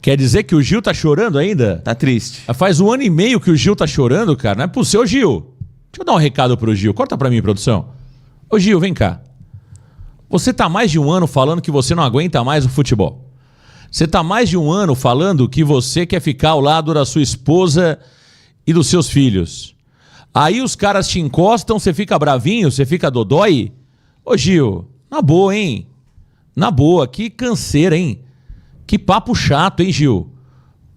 Quer dizer que o Gil tá chorando ainda? Tá triste. Faz 1 ano e meio que o Gil tá chorando, cara. Não é possível. Ô, Gil, deixa eu dar um recado pro Gil. Corta pra mim, produção. Ô, Gil, vem cá. Você tá mais de 1 ano falando que você não aguenta mais o futebol. Você tá mais de 1 ano falando que você quer ficar ao lado da sua esposa e dos seus filhos. Aí os caras te encostam, você fica bravinho, você fica dodói. Ô, Gil, na boa, hein? Na boa, que canseira, hein? Que papo chato, hein, Gil?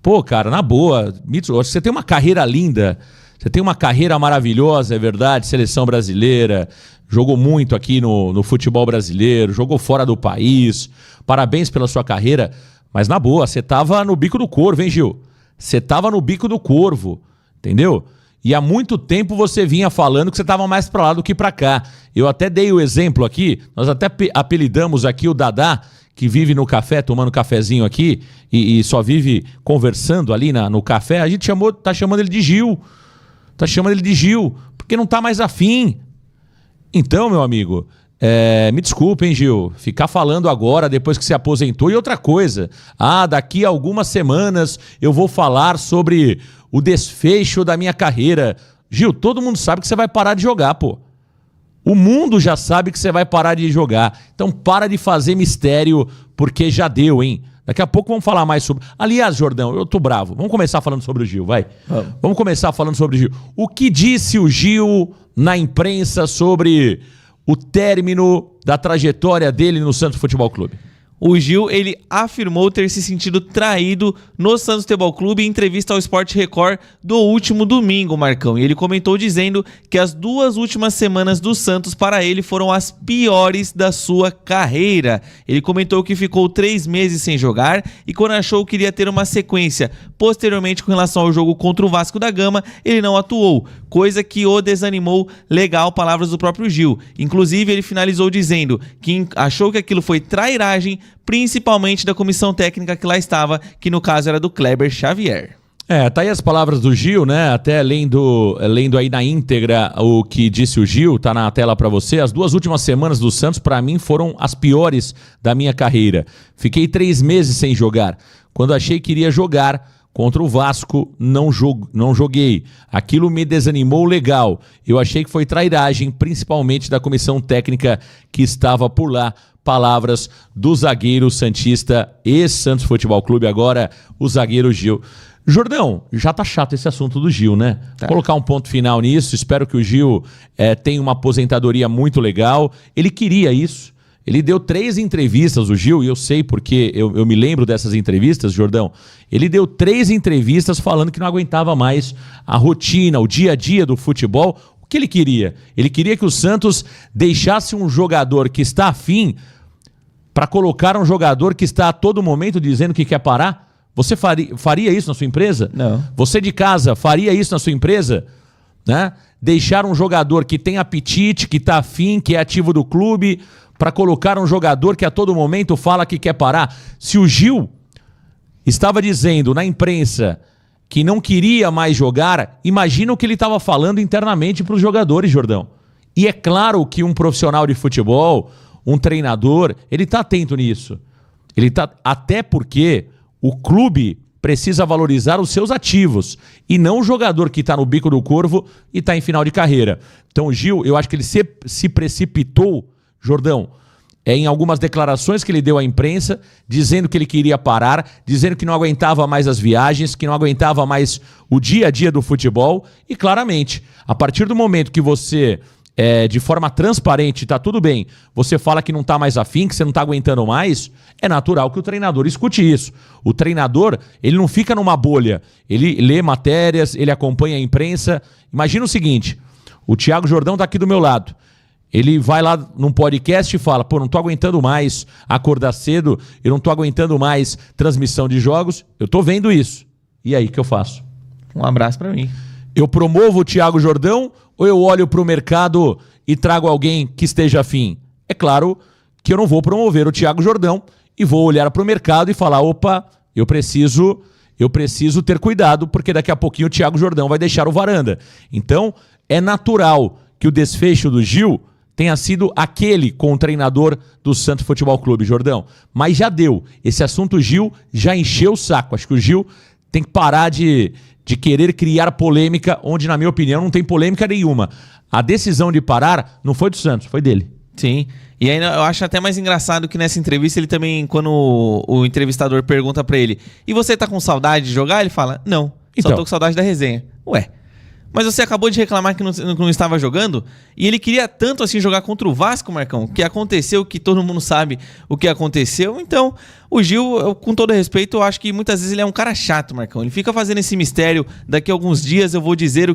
Pô, cara, na boa, você tem uma carreira linda, você tem uma carreira maravilhosa, é verdade, seleção brasileira, jogou muito aqui no futebol brasileiro, jogou fora do país, parabéns pela sua carreira, mas na boa, você tava no bico do corvo, hein, Gil? Você tava no bico do corvo, entendeu? E há muito tempo você vinha falando que você estava mais para lá do que para cá. Eu até dei o exemplo aqui, nós até apelidamos aqui o Dadá, que vive no café, tomando cafezinho aqui, e só vive conversando ali no café. A gente tá chamando ele de Gil. Tá chamando ele de Gil, porque não tá mais afim. Então, meu amigo, me desculpa, hein, Gil, ficar falando agora, depois que se aposentou. E outra coisa, daqui a algumas semanas eu vou falar sobre o desfecho da minha carreira. Gil, todo mundo sabe que você vai parar de jogar, pô. O mundo já sabe que você vai parar de jogar. Então para de fazer mistério, porque já deu, hein? Daqui a pouco vamos falar mais sobre... Aliás, Jordão, eu tô bravo. Vamos começar falando sobre o Gil, vai. Vamos começar falando sobre o Gil. O que disse o Gil na imprensa sobre o término da trajetória dele no Santos Futebol Clube? O Gil, ele afirmou ter se sentido traído no Santos Futebol Clube em entrevista ao Sport Record do último domingo, Marcão. E ele comentou dizendo que as 2 últimas semanas do Santos para ele foram as piores da sua carreira. Ele comentou que ficou 3 meses sem jogar e quando achou que iria ter uma sequência posteriormente com relação ao jogo contra o Vasco da Gama, ele não atuou, coisa que o desanimou legal, palavras do próprio Gil. Inclusive, ele finalizou dizendo que achou que aquilo foi trairagem, principalmente da comissão técnica que lá estava, que no caso era do Kleber Xavier. Tá aí as palavras do Gil, né? Até lendo aí na íntegra o que disse o Gil, tá na tela para você. As 2 últimas semanas do Santos, para mim, foram as piores da minha carreira. Fiquei 3 meses sem jogar. Quando achei que iria jogar contra o Vasco, não joguei. Aquilo me desanimou legal. Eu achei que foi trairagem, principalmente da comissão técnica que estava por lá. Palavras do zagueiro santista ex-Santos Futebol Clube, agora o zagueiro Gil. Jordão, já tá chato esse assunto do Gil, né? Tá. Vou colocar um ponto final nisso. Espero que o Gil tenha uma aposentadoria muito legal. Ele queria isso. Ele deu 3 entrevistas, o Gil, e eu sei porque eu me lembro dessas entrevistas, Jordão. Ele deu 3 entrevistas falando que não aguentava mais a rotina, o dia a dia do futebol. O que ele queria? Ele queria que o Santos deixasse um jogador que está afim para colocar um jogador que está a todo momento dizendo que quer parar. Você faria isso na sua empresa? Não. Você de casa faria isso na sua empresa? Né? Deixar um jogador que tem apetite, que está afim, que é ativo do clube, para colocar um jogador que a todo momento fala que quer parar. Se o Gil estava dizendo na imprensa que não queria mais jogar, imagina o que ele estava falando internamente para os jogadores, Jordão. E é claro que um profissional de futebol, um treinador, ele está atento nisso. Até porque o clube precisa valorizar os seus ativos e não o jogador que está no bico do corvo e está em final de carreira. Então o Gil, eu acho que ele se precipitou, Jordão, em algumas declarações que ele deu à imprensa, dizendo que ele queria parar, dizendo que não aguentava mais as viagens, que não aguentava mais o dia a dia do futebol. E claramente, a partir do momento que você, de forma transparente, tá tudo bem, você fala que não tá mais afim, que você não tá aguentando mais, é natural que o treinador escute isso. O treinador, ele não fica numa bolha, ele lê matérias, ele acompanha a imprensa. Imagina o seguinte, o Thiago Jordão tá aqui do meu lado. Ele vai lá num podcast e fala, não tô aguentando mais acordar cedo, eu não tô aguentando mais transmissão de jogos, eu tô vendo isso. E aí, o que eu faço? Um abraço pra mim. Eu promovo o Thiago Jordão ou eu olho pro mercado e trago alguém que esteja afim? É claro que eu não vou promover o Thiago Jordão e vou olhar pro mercado e falar, opa, eu preciso ter cuidado, porque daqui a pouquinho o Thiago Jordão vai deixar o Varanda. Então, é natural que o desfecho do Gil tenha sido aquele com o treinador do Santos Futebol Clube, Jordão. Mas já deu. Esse assunto o Gil já encheu o saco. Acho que o Gil tem que parar de querer criar polêmica, onde, na minha opinião, não tem polêmica nenhuma. A decisão de parar não foi do Santos, foi dele. Sim. E aí eu acho até mais engraçado que nessa entrevista ele também, quando o entrevistador pergunta pra ele, e você tá com saudade de jogar? Ele fala, não, então, só tô com saudade da resenha. Ué, mas você acabou de reclamar que não estava jogando? E ele queria tanto assim jogar contra o Vasco, Marcão, que aconteceu, que todo mundo sabe o que aconteceu. Então, o Gil, com todo respeito, eu acho que muitas vezes ele é um cara chato, Marcão. Ele fica fazendo esse mistério, daqui a alguns dias eu vou dizer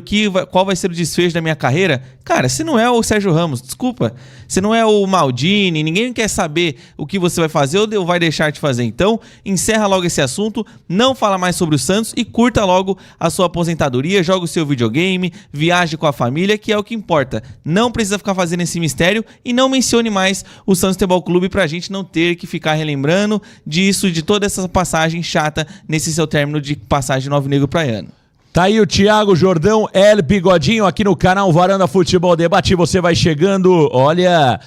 qual vai ser o desfecho da minha carreira. Cara, você não é o Sérgio Ramos, desculpa. Você não é o Maldini, ninguém quer saber o que você vai fazer ou vai deixar de fazer. Então, encerra logo esse assunto, não fala mais sobre o Santos e curta logo a sua aposentadoria, joga o seu videogame, viaje com a família, que é o que importa. Não precisa ficar fazendo esse mistério e não mencione mais o Santos Futebol Clube pra gente não ter que ficar relembrando disso, de toda essa passagem chata nesse seu término de passagem Novo Negro Praiano. Tá aí o Thiago Jordão, El Bigodinho, aqui no canal Varanda Futebol Debate. Você vai chegando, olha,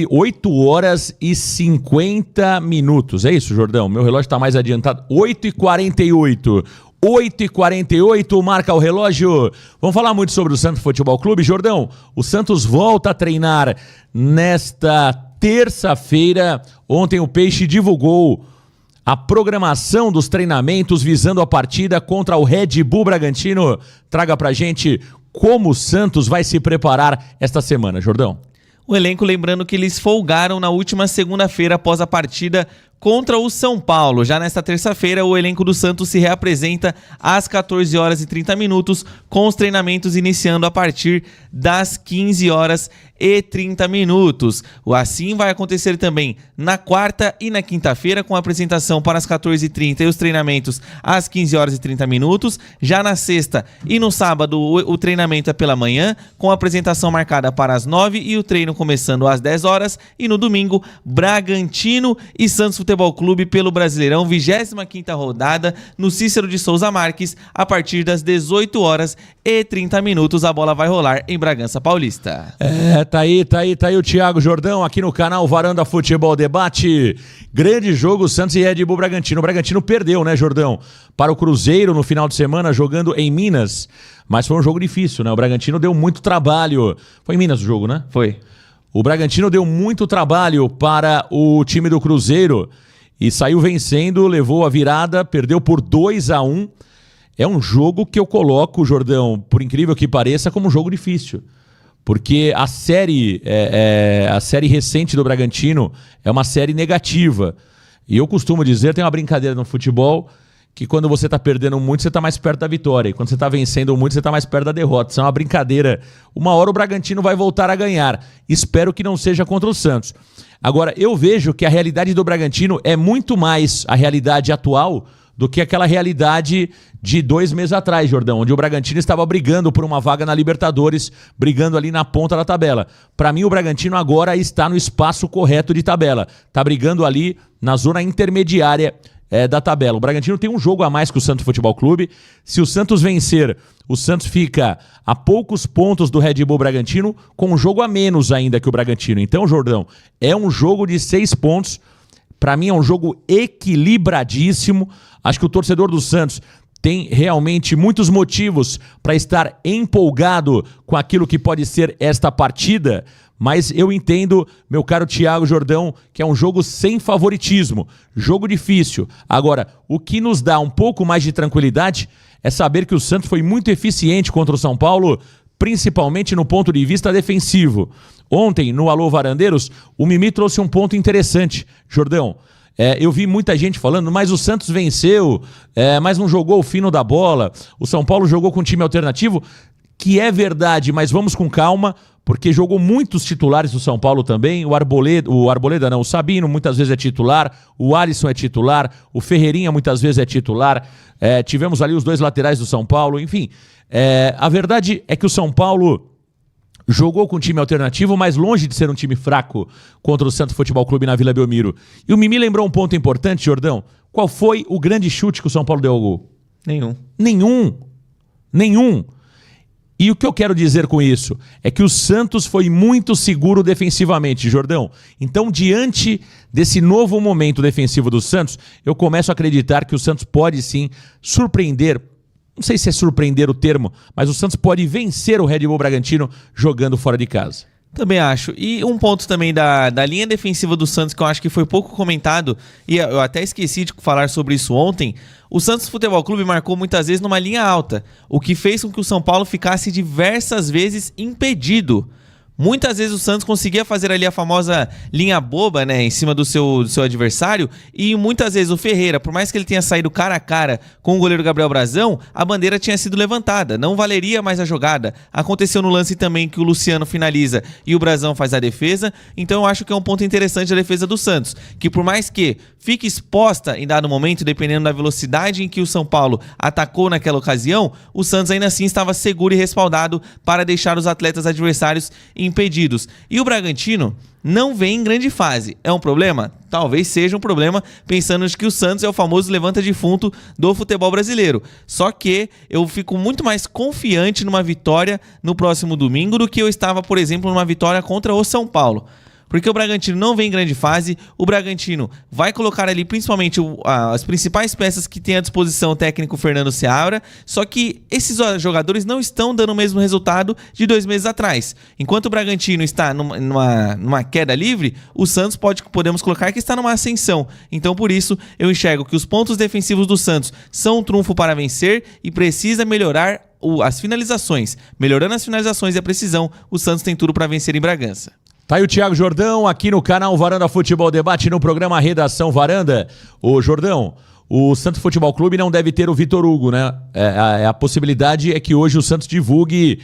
8 horas e 50 minutos. É isso, Jordão? Meu relógio tá mais adiantado. 8h48. 8h48, marca o relógio. Vamos falar muito sobre o Santos Futebol Clube. Jordão, o Santos volta a treinar nesta terça-feira. Ontem o Peixe divulgou a programação dos treinamentos visando a partida contra o Red Bull Bragantino. Traga pra gente como o Santos vai se preparar esta semana, Jordão. O elenco, lembrando que eles folgaram na última segunda-feira após a partida contra o São Paulo. Já nesta terça-feira, o elenco do Santos se reapresenta às 14 horas e 30 minutos, com os treinamentos iniciando a partir das 15 horas e 30 minutos. O assim vai acontecer também na quarta e na quinta-feira, com a apresentação para as 14h30 e os treinamentos às 15 horas e 30 minutos. Já na sexta e no sábado, o treinamento é pela manhã, com a apresentação marcada para as 9 e o treino começando às 10 horas. E no domingo, Bragantino e Santos Futebol Clube pelo Brasileirão, 25ª rodada, no Cícero de Souza Marques, a partir das 18 horas e 30 minutos. A bola vai rolar em Bragança Paulista. Tá aí o Thiago Jordão aqui no canal Varanda Futebol Debate. Grande jogo, Santos e Red Bull Bragantino. O Bragantino perdeu, né, Jordão? Para o Cruzeiro no final de semana, jogando em Minas. Mas foi um jogo difícil, né? O Bragantino deu muito trabalho. Foi em Minas o jogo, né? Foi. O Bragantino deu muito trabalho para o time do Cruzeiro e saiu vencendo, levou a virada, perdeu por 2-1. É um jogo que eu coloco, Jordão, por incrível que pareça, como um jogo difícil. Porque a série recente do Bragantino é uma série negativa. E eu costumo dizer, tem uma brincadeira no futebol, que quando você está perdendo muito, você está mais perto da vitória. E quando você está vencendo muito, você está mais perto da derrota. Isso é uma brincadeira. Uma hora o Bragantino vai voltar a ganhar. Espero que não seja contra o Santos. Agora, eu vejo que a realidade do Bragantino é muito mais a realidade atual do que aquela realidade de 2 meses atrás, Jordão, onde o Bragantino estava brigando por uma vaga na Libertadores, brigando ali na ponta da tabela. Para mim, o Bragantino agora está no espaço correto de tabela. Está brigando ali na zona intermediária da tabela. O Bragantino tem um jogo a mais que o Santos Futebol Clube. Se o Santos vencer, o Santos fica a poucos pontos do Red Bull Bragantino, com um jogo a menos ainda que o Bragantino. Então, Jordão, é um jogo de 6 pontos. Para mim é um jogo equilibradíssimo. Acho que o torcedor do Santos tem realmente muitos motivos para estar empolgado com aquilo que pode ser esta partida, mas eu entendo, meu caro Thiago Jordão, que é um jogo sem favoritismo, jogo difícil. Agora, o que nos dá um pouco mais de tranquilidade é saber que o Santos foi muito eficiente contra o São Paulo, principalmente no ponto de vista defensivo. Ontem, no Alô Varandeiros, o Mimi trouxe um ponto interessante, Jordão. Eu vi muita gente falando, mas o Santos venceu, mas não jogou o fino da bola. O São Paulo jogou com um time alternativo, que é verdade, mas vamos com calma, porque jogou muitos titulares do São Paulo também. O Sabino muitas vezes é titular, o Alisson é titular, o Ferreirinha muitas vezes é titular. Tivemos ali os 2 laterais do São Paulo, enfim. A verdade é que o São Paulo jogou com um time alternativo, mas longe de ser um time fraco contra o Santos Futebol Clube na Vila Belmiro. E o Mimi lembrou um ponto importante, Jordão. Qual foi o grande chute que o São Paulo deu ao gol? Nenhum. Nenhum. E o que eu quero dizer com isso é que o Santos foi muito seguro defensivamente, Jordão. Então, diante desse novo momento defensivo do Santos, eu começo a acreditar que o Santos pode sim surpreender, não sei se é surpreender o termo, mas o Santos pode vencer o Red Bull Bragantino jogando fora de casa. Também acho. E um ponto também da linha defensiva do Santos que eu acho que foi pouco comentado, e eu até esqueci de falar sobre isso ontem, o Santos Futebol Clube marcou muitas vezes numa linha alta, o que fez com que o São Paulo ficasse diversas vezes impedido. Muitas vezes o Santos conseguia fazer ali a famosa linha boba, né, em cima do seu adversário, e muitas vezes o Ferreira, por mais que ele tenha saído cara a cara com o goleiro Gabriel Brazão, a bandeira tinha sido levantada, não valeria mais a jogada. Aconteceu no lance também que o Luciano finaliza e o Brazão faz a defesa, então eu acho que é um ponto interessante a defesa do Santos, que por mais que fique exposta em dado momento, dependendo da velocidade em que o São Paulo atacou naquela ocasião, o Santos ainda assim estava seguro e respaldado para deixar os atletas adversários impedidos. E o Bragantino não vem em grande fase. É um problema? Talvez seja um problema, pensando que o Santos é o famoso levanta-defunto do futebol brasileiro. Só que eu fico muito mais confiante numa vitória no próximo domingo do que eu estava, por exemplo, numa vitória contra o São Paulo. Porque o Bragantino não vem em grande fase, o Bragantino vai colocar ali principalmente as principais peças que tem à disposição o técnico Fernando Seabra, só que esses jogadores não estão dando o mesmo resultado de 2 meses atrás. Enquanto o Bragantino está numa queda livre, o Santos podemos colocar que está numa ascensão. Então por isso eu enxergo que os pontos defensivos do Santos são um trunfo para vencer e precisa melhorar as finalizações. Melhorando as finalizações e a precisão, o Santos tem tudo para vencer em Bragança. Tá aí o Thiago Jordão aqui no canal Varanda Futebol Debate no programa Redação Varanda. Ô Jordão, o Santos Futebol Clube não deve ter o Vitor Hugo, né? A possibilidade é que hoje o Santos divulgue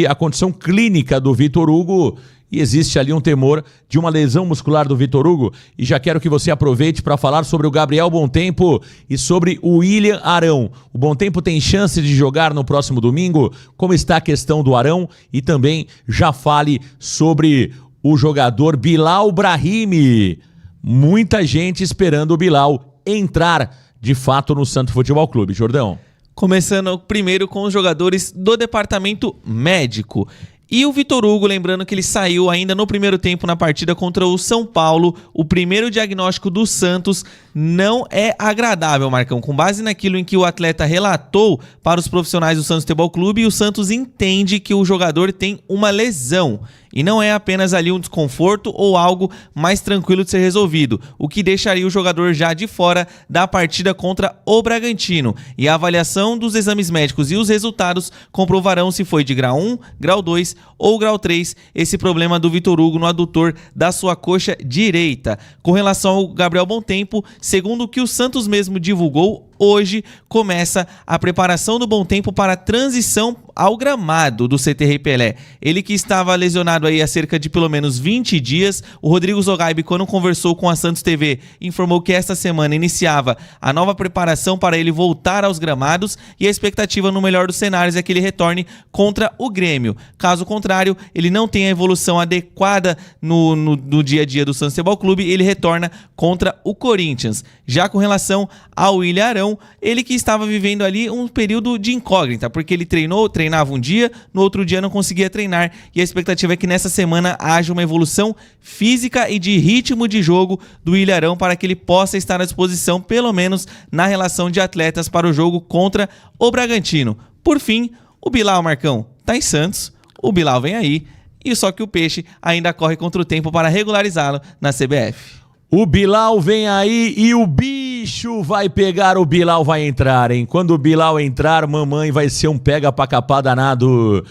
a condição clínica do Vitor Hugo. E existe ali um temor de uma lesão muscular do Vitor Hugo. E já quero que você aproveite para falar sobre o Gabriel Bontempo e sobre o William Arão. O Bontempo tem chance de jogar no próximo domingo? Como está a questão do Arão? E também já fale sobre o jogador Bilal Brahimi. Muita gente esperando o Bilal entrar de fato no Santos Futebol Clube. Jordão. Começando primeiro com os jogadores do departamento médico. E o Vitor Hugo, lembrando que ele saiu ainda no primeiro tempo na partida contra o São Paulo. O primeiro diagnóstico do Santos não é agradável, Marcão. Com base naquilo em que o atleta relatou para os profissionais do Santos Futebol Clube, o Santos entende que o jogador tem uma lesão. E não é apenas ali um desconforto ou algo mais tranquilo de ser resolvido, o que deixaria o jogador já de fora da partida contra o Bragantino. E a avaliação dos exames médicos e os resultados comprovarão se foi de grau 1, grau 2 ou grau 3 esse problema do Vitor Hugo no adutor da sua coxa direita. Com relação ao Gabriel Bontempo, segundo o que o Santos mesmo divulgou, hoje começa a preparação do Bontempo para a transição ao gramado do CT Rei Pelé. Ele que estava lesionado aí há cerca de pelo menos 20 dias. O Rodrigo Zogaib, quando conversou com a Santos TV, informou que esta semana iniciava a nova preparação para ele voltar aos gramados e a expectativa no melhor dos cenários é que ele retorne contra o Grêmio. Caso contrário, ele não tem a evolução adequada no dia a dia do Santos Futebol Clube, ele retorna contra o Corinthians. Já com relação ao William Arão, ele que estava vivendo ali um período de incógnita, porque ele treinava um dia, no outro dia não conseguia treinar, e a expectativa é que nessa semana haja uma evolução física e de ritmo de jogo do William Arão para que ele possa estar à disposição, pelo menos na relação de atletas para o jogo contra o Bragantino. Por fim, o Bilal, Marcão, tá em Santos, o Bilal vem aí, e só que o Peixe ainda corre contra o tempo para regularizá-lo na CBF. O Bilal vem aí e o bicho vai pegar, o Bilal vai entrar, hein? Quando o Bilal entrar, mamãe vai ser um pega pra capar danado.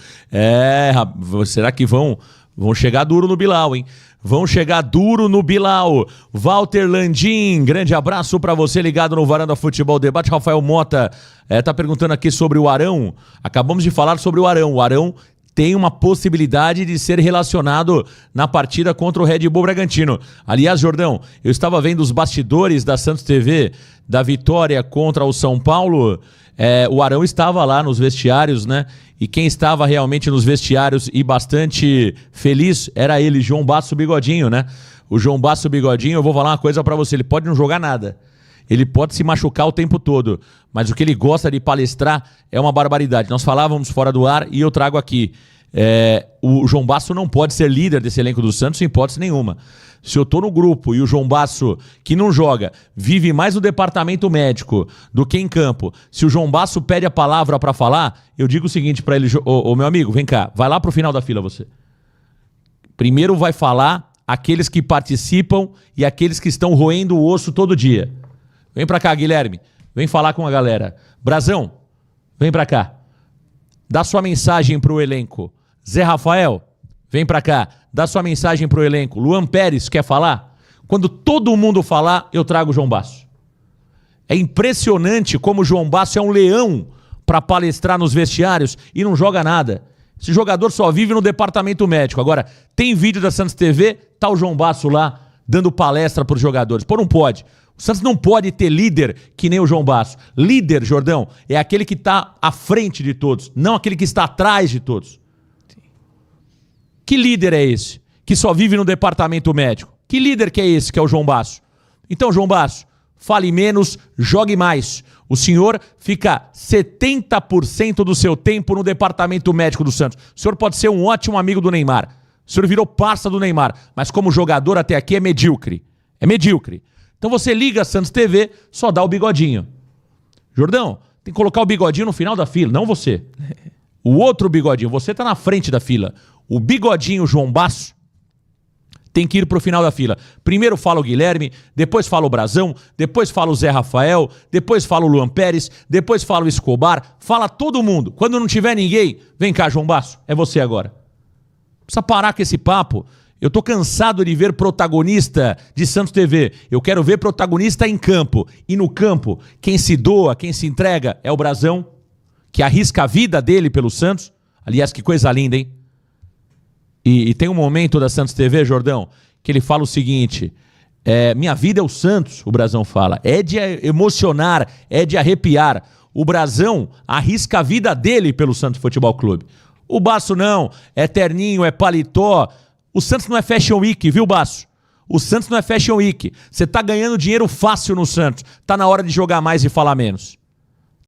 Será que vão chegar duro no Bilal, hein? Vão chegar duro no Bilal. Walter Landim, grande abraço pra você ligado no Varanda Futebol Debate. Rafael Mota tá perguntando aqui sobre o Arão. Acabamos de falar sobre o Arão. O Arão tem uma possibilidade de ser relacionado na partida contra o Red Bull Bragantino. Aliás, Jordão, eu estava vendo os bastidores da Santos TV da vitória contra o São Paulo. O Arão estava lá nos vestiários, né? E quem estava realmente nos vestiários e bastante feliz era ele, João Basso Bigodinho, né? O João Basso Bigodinho, eu vou falar uma coisa pra você, ele pode não jogar nada. Ele pode se machucar o tempo todo, mas o que ele gosta de palestrar é uma barbaridade. Nós falávamos fora do ar e eu trago aqui. O João Basso não pode ser líder desse elenco do Santos em hipótese nenhuma. Se eu tô no grupo e o João Basso, que não joga, vive mais no departamento médico do que em campo, se o João Basso pede a palavra para falar, eu digo o seguinte para ele: ô meu amigo, vem cá, vai lá pro final da fila você. Primeiro vai falar aqueles que participam e aqueles que estão roendo o osso todo dia. Vem pra cá, Guilherme. Vem falar com a galera. Brazão, vem pra cá. Dá sua mensagem pro elenco. Zé Rafael, vem pra cá. Dá sua mensagem pro elenco. Luan Pérez, quer falar? Quando todo mundo falar, eu trago o João Basso. É impressionante como o João Basso é um leão pra palestrar nos vestiários e não joga nada. Esse jogador só vive no departamento médico. Agora, tem vídeo da Santos TV, tá o João Basso lá dando palestra pros jogadores. Pô, não pode. O Santos não pode ter líder que nem o João Basso. Líder, Jordão, é aquele que está à frente de todos, não aquele que está atrás de todos. Sim. Que líder é esse? Que só vive no departamento médico. Que líder que é esse, que é o João Basso? Então, João Basso, fale menos, jogue mais. O senhor fica 70% do seu tempo no departamento médico do Santos. O senhor pode ser um ótimo amigo do Neymar. O senhor virou parça do Neymar, mas como jogador até aqui é medíocre. É medíocre. Então você liga a Santos TV, só dá o bigodinho. Jordão, tem que colocar o bigodinho no final da fila, não você. O outro bigodinho, você tá na frente da fila. O bigodinho João Basso tem que ir pro final da fila. Primeiro fala o Guilherme, depois fala o Brazão, depois fala o Zé Rafael, depois fala o Luan Pérez, depois fala o Escobar, fala todo mundo. Quando não tiver ninguém, vem cá, João Basso, é você agora. Precisa parar com esse papo. Eu tô cansado de ver protagonista de Santos TV. Eu quero ver protagonista em campo. E no campo, quem se doa, quem se entrega é o Brazão, que arrisca a vida dele pelo Santos. Aliás, que coisa linda, hein? E tem um momento da Santos TV, Jordão, que ele fala o seguinte: minha vida é o Santos, o Brazão fala. É de emocionar, é de arrepiar. O Brazão arrisca a vida dele pelo Santos Futebol Clube. O Basso não, é terninho, é paletó. O Santos não é Fashion Week, viu, Basso? O Santos não é Fashion Week. Você tá ganhando dinheiro fácil no Santos. Tá na hora de jogar mais e falar menos.